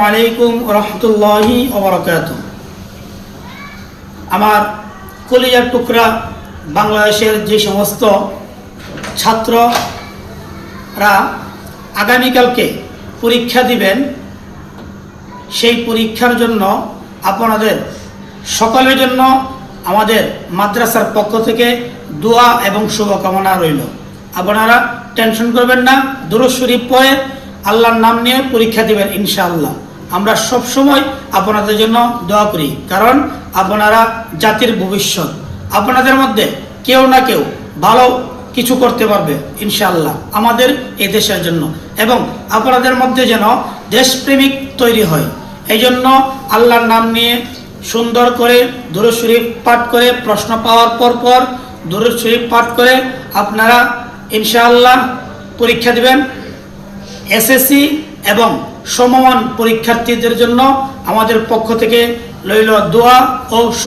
আলাইকুম রহমতুল্লাহি ওবারাকাতুহু। আমার কলিজার টুকরা বাংলাদেশের যে সমস্ত ছাত্ররা আগামীকালকে পরীক্ষা দিবেন, সেই পরীক্ষার জন্য আপনাদের সকলের জন্য আমাদের মাদ্রাসার পক্ষ থেকে দোয়া এবং শুভকামনা রইল। আপনারা টেনশন করবেন না, দুরূদ শরীফ পড়ে আল্লাহর নাম নিয়ে পরীক্ষা দিবেন ইনশাআল্লাহ। আমরা সব সময় আপনাদের জন্য দোয়া করি, কারণ আপনারা জাতির ভবিষ্যৎ। আপনাদের মধ্যে কেউ না কেউ ভালো কিছু করতে পারবে ইনশাআল্লাহ আমাদের এই দেশের জন্য, এবং আপনাদের মধ্যে যেন দেশপ্রেমিক তৈরি হয়। এই জন্য আল্লাহর নাম নিয়ে সুন্দর করে দুরূদ শরীফ পাঠ করে, প্রশ্ন পাওয়ার পর দুরূদ শরীফ পাঠ করে আপনারা ইনশাআল্লাহ পরীক্ষা দিবেন। এসএসসি এবং সমমান পরীক্ষার্থীদের জন্য আমাদের পক্ষ থেকে রইল দোয়া ও